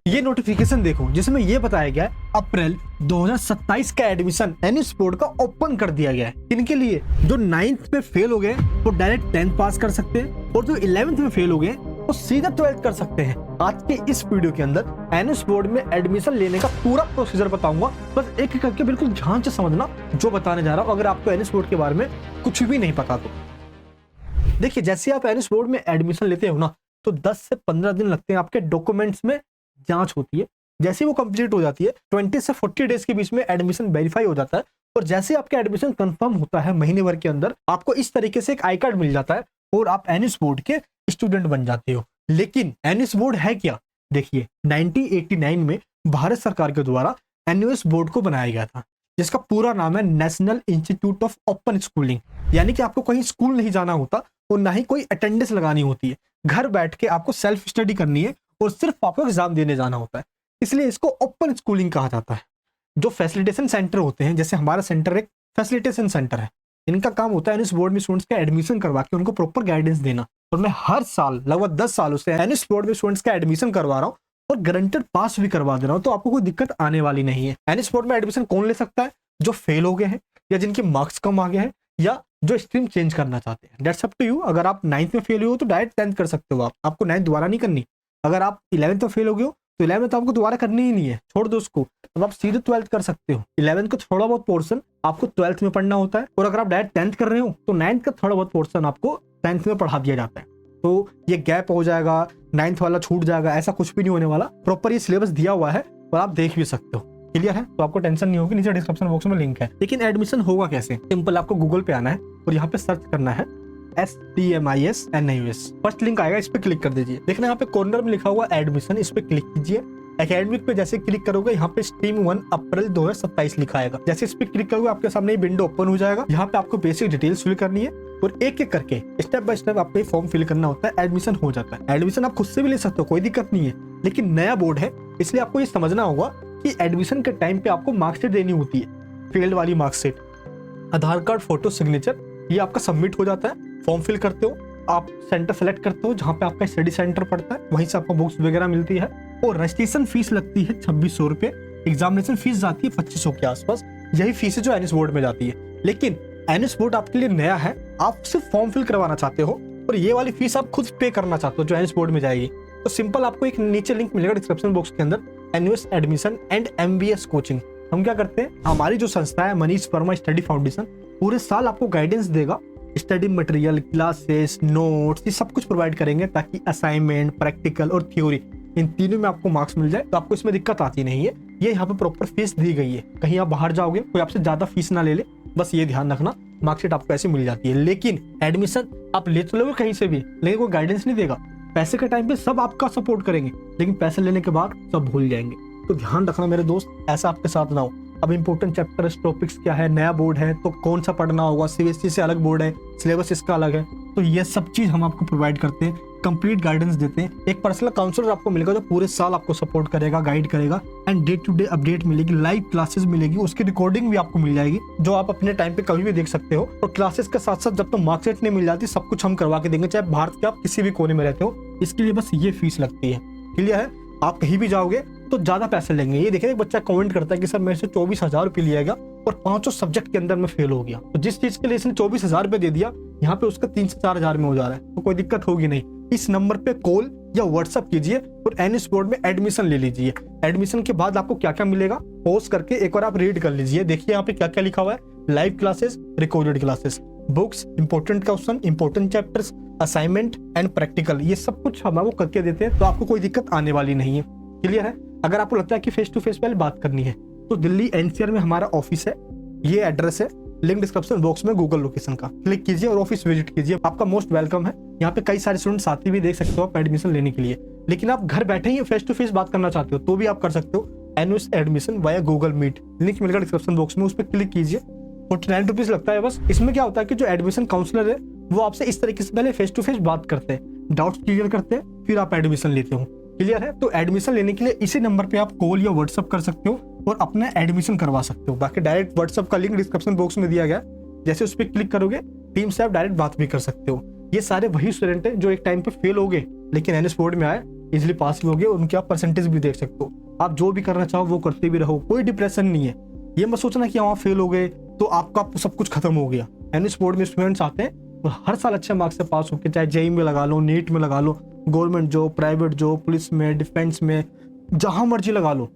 ये नोटिफिकेशन देखो जिसमें ये बताया गया है अप्रैल 2027 का एडमिशन एनएस बोर्ड का ओपन कर दिया गया है। इनके लिए जो 9th में फेल हो गए वो डायरेक्ट 10th पास कर सकते हैं और जो 11th में फेल हो गए वो सीधा 12th कर सकते हैं। आज के इस वीडियो के अंदर एनएस बोर्ड में एडमिशन लेने का पूरा प्रोसीजर बताऊंगा, बस एक एक करके बिल्कुल ध्यान से समझना जो बताने जा रहा हूँ। अगर आपको एनएस बोर्ड के बारे में कुछ भी नहीं पता तो देखिए, जैसे आप एनएस बोर्ड में एडमिशन लेते हो ना तो 10 से 15 दिन लगते हैं आपके डॉक्यूमेंट्स में जांच होती है। जैसे वो कंप्लीट हो जाती है 20 से 40 डेज के बीच में एडमिशन वेरीफाई हो जाता है और जैसे आपका एडमिशन कंफर्म होता है महीने भर के अंदर आपको इस तरीके से एक आई कार्ड मिल जाता है और आप एनएस बोर्ड के स्टूडेंट बन जाते हो। लेकिन एनएस बोर्ड है क्या? देखिए 1989 में भारत सरकार के द्वारा एनएस बोर्ड को बनाया गया था, जिसका पूरा नाम है national institute of open schooling. यानी कि आपको कहीं स्कूल नहीं जाना होता और ना ही कोई अटेंडेंस लगानी होती है, घर बैठ के आपको सेल्फ स्टडी करनी है और सिर्फ आपको एग्जाम देने जाना होता है। इसलिए इसको ओपन स्कूलिंग कहा जाता है। जो फैसिलिटेशन सेंटर होते हैं, जैसे हमारा सेंटर एक फैसिलिटेशन सेंटर है, इनका काम होता है एनएस बोर्ड में स्टूडेंट्स का एडमिशन करवा के उनको प्रॉपर गाइडेंस देना। और मैं हर साल लगभग 10 सालों से एनएस बोर्ड में स्टूडेंट्स का एडमिशन करवा रहा हूँ और गारंटेड पास भी करवा दे रहा हूँ, तो आपको कोई दिक्कत आने वाली नहीं है। एनएस बोर्ड में एडमिशन कौन ले सकता है? जो फेल हो गए हैं या जिनके मार्क्स कम आ गए हैं या जो स्ट्रीम चेंज करना चाहते हैं। That's up to you. अगर आप 9th में फेल हो तो डायरेक्ट 10th कर सकते हो, आपको 9th दोबारा नहीं करनी। अगर आप 11th में फेल हो गए हो तो 11th आपको दोबारा करनी ही नहीं है, छोड़ दो उसको, तो आप सीधे 12th कर सकते हो। 11th का थोड़ा बहुत पोर्शन आपको 12th में पढ़ना होता है और अगर आप डायरेक्ट 10th कर रहे हो तो 9th का थोड़ा बहुत पोर्शन आपको 10th में पढ़ा दिया जाता है। तो ये गैप हो जाएगा, 9th वाला छूट जाएगा, ऐसा कुछ भी नहीं होने वाला। प्रॉपर ये सिलेबस दिया हुआ है और आप देख भी सकते हो। क्लियर है? तो आपको टेंशन नहीं होगी, नीचे डिस्क्रिप्शन बॉक्स में लिंक है। लेकिन एडमिशन होगा कैसे? सिंपल, आपको गूगल पे आना है और यहाँ पे सर्च करना है STMISNIUS। फर्स्ट लिंक आएगा, इस पे क्लिक कर दीजिए। देखना यहाँ पे कॉर्नर में लिखा हुआ एडमिशन, इस पे क्लिक कीजिए। एकेडमिक पे जैसे क्लिक करोगे यहाँ पे स्ट्रीम 1 अप्रैल 2027 लिखा आएगा। जैसे इस पे क्लिक करोगे आपके सामने ये विंडो ओपन हो जाएगा। यहाँ पे आपको बेसिक डिटेल्स फिल करनी है और एक एक करके स्टेप बाय स्टेप आपको फॉर्म फिल करना होता है। एडमिशन हो जाता है। एडमिशन आप खुद से भी ले सकते हो, कोई दिक्कत नहीं है, लेकिन नया बोर्ड है इसलिए आपको ये समझना होगा कि एडमिशन के टाइम पे आपको मार्कशीट देनी होती है, फील्ड वाली मार्कशीट, आधार कार्ड, फोटो, सिग्नेचर, ये आपका सबमिट हो जाता है। फॉर्म फिल करते हो, आप सेंटर सेलेक्ट करते हो जहाँ पे आपका स्टडी सेंटर पड़ता है, वहीं से आपको बुक्स वगैरह मिलती है और रजिस्ट्रेशन फीस लगती है 2600 रुपए। एग्जामिनेशन फीस जाती है 2500 के आसपास। यही फीस है जो एनएस बोर्ड में जाती है। लेकिन एनएस बोर्ड आपके लिए नया है, आप सिर्फ फॉर्म फिल करवाना चाहते हो और ये वाली फीस आप खुद पे करना चाहते हो जो एनएस बोर्ड में जाएगी, तो सिंपल आपको एक नीचे लिंक मिलेगा डिस्क्रिप्शन बॉक्स के अंदर, NS admission and MBS coaching. हम क्या करते हैं, हमारी जो संस्था है मनीष वर्मा स्टडी फाउंडेशन पूरे साल आपको गाइडेंस देगा, स्टडी मटेरियल, क्लासेस, नोट्स, ये सब कुछ प्रोवाइड करेंगे ताकि असाइनमेंट, प्रैक्टिकल और थ्योरी इन तीनों में आपको मार्क्स मिल जाए। तो आपको इसमें दिक्कत आती नहीं है। ये यहाँ पे प्रॉपर फीस दी गई है, कहीं आप बाहर जाओगे कोई आपसे ज्यादा फीस ना ले ले, बस ये ध्यान रखना। मार्कशीट आपको ऐसे मिल जाती है। लेकिन एडमिशन आप ले तो लोगे कहीं से भी, लेकिन कोई गाइडेंस नहीं देगा। पैसे के टाइम पे सब आपका सपोर्ट करेंगे, लेकिन पैसे लेने के बाद सब भूल जाएंगे। तो ध्यान रखना मेरे दोस्त, ऐसा आपके साथ ना हो। अब इंपॉर्टेंट चैप्टर्स, टॉपिक्स क्या है, नया बोर्ड है तो कौन सा पढ़ना होगा, CBSE से अलग बोर्ड है, सिलेबस इसका अलग है, तो ये सब चीज हम आपको प्रोवाइड करते हैं, कंप्लीट गाइडेंस देते हैं। एक पर्सनल काउंसलर आपको मिलेगा जो पूरे साल आपको सपोर्ट करेगा, गाइड करेगा and day to day update मिलेगी, लाइव क्लासेस मिलेगी, उसकी रिकॉर्डिंग भी आपको मिल जाएगी जो आप अपने टाइम पे कभी भी देख सकते हो। और क्लासेस के साथ साथ जब तक मार्कशीट नहीं मिल जाती सब कुछ हम करवा के देंगे, चाहे भारत के आप किसी भी कोने में रहते हो। इसके लिए बस ये फीस लगती है। क्लियर है? आप कहीं भी जाओगे तो ज्यादा पैसे लेंगे। ये देखिए एक बच्चा कमेंट करता है कि सर मेरे से 24,000 रुपये लिया गया और 5 सब्जेक्ट के अंदर में फेल हो गया। तो जिस चीज के लिए इसने 24,000 रुपये दे दिया, यहाँ पे उसका 3 से 4,000 में हो जा रहा है, तो कोई दिक्कत होगी नहीं। इस नंबर पे कॉल या व्हाट्सअप कीजिए और एनएस बोर्ड में एडमिशन ले लीजिए। एडमिशन के बाद आपको क्या क्या मिलेगा पॉज करके एक बार आप रीड कर लीजिए। देखिए यहाँ पे क्या क्या लिखा हुआ है, live classes, recorded classes, books, important question, important chapters, assignment and practical, ये सब कुछ हम आपको करके देते हैं, तो आपको कोई दिक्कत आने वाली नहीं है। क्लियर है? अगर आपको लगता है कि फेस टू फेस पहले बात करनी है तो दिल्ली NCR में हमारा ऑफिस है, ये एड्रेस है, लिंक डिस्क्रिप्शन बॉक्स में गूगल लोकेशन का, क्लिक कीजिए और ऑफिस विजिट कीजिए। आपका मोस्ट वेलकम है। यहाँ पे कई सारे स्टूडेंट साथी भी देख सकते हो आप एडमिशन लेने के लिए। लेकिन आप घर बैठे ही फेस टू फेस बात करना चाहते हो तो भी आप कर सकते हो। NS admission via Google Meet, link मिलेगा डिस्क्रिप्शन बॉक्स में, उस पर क्लिक कीजिए। 49 रुपीज लगता है बस। इसमें क्या होता है कि जो एडमिशन काउंसलर है वो आपसे इस तरीके से पहले फेस टू फेस बात करते हैं, डाउट्स क्लियर करते हैं, फिर आप एडमिशन लेते हो। क्लियर है? तो एडमिशन लेने के लिए इसी नंबर पे आप कॉल या व्हाट्सअप कर सकते हो और अपना एडमिशन करवा सकते हो। बाकी डायरेक्ट व्हाट्सअप का लिंक डिस्क्रिप्शन बॉक्स में दिया गया, जैसे उस पर क्लिक करोगे टीम से आप डायरेक्ट बात भी कर सकते हो। ये सारे वही स्टूडेंट हैं जो एक टाइम पे फेल हो गए लेकिन एनएस बोर्ड में आए इजिली पास भी हो गए, उनके आप परसेंटेज भी देख सकते हो। आप जो भी करना चाहो वो करते भी रहो, कोई डिप्रेशन नहीं है। ये मत सोचना कि वहाँ फेल हो गए तो आपका सब कुछ खत्म हो गया। एनएस बोर्ड में स्टूडेंट्स आते हैं और हर साल अच्छे मार्क्स से पास होकर, चाहे जेईई में लगा लो, नीट में लगा लो, government job, private job, police में, डिफेंस में, जहां मर्जी लगा लो,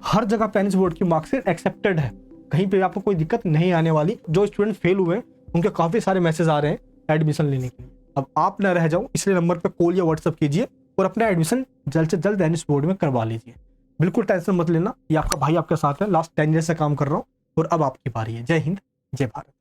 हर जगह पे एनएस बोर्ड की मार्क्स एक्सेप्टेड है। कहीं पे आपको कोई दिक्कत नहीं आने वाली। जो स्टूडेंट फेल हुए उनके काफी सारे मैसेज आ रहे हैं एडमिशन लेने के लिए। अब आप ना रह जाओ, इसलिए नंबर पे कॉल या व्हाट्सअप कीजिए और अपना एडमिशन जल्द से जल्द एनएस बोर्ड में करवा लीजिए। बिल्कुल टेंशन मत लेना, ये आपका भाई आपके साथ है, लास्ट 10 ईयर से काम कर रहा हूँ और अब आपकी बारी है। जय हिंद, जय भारत।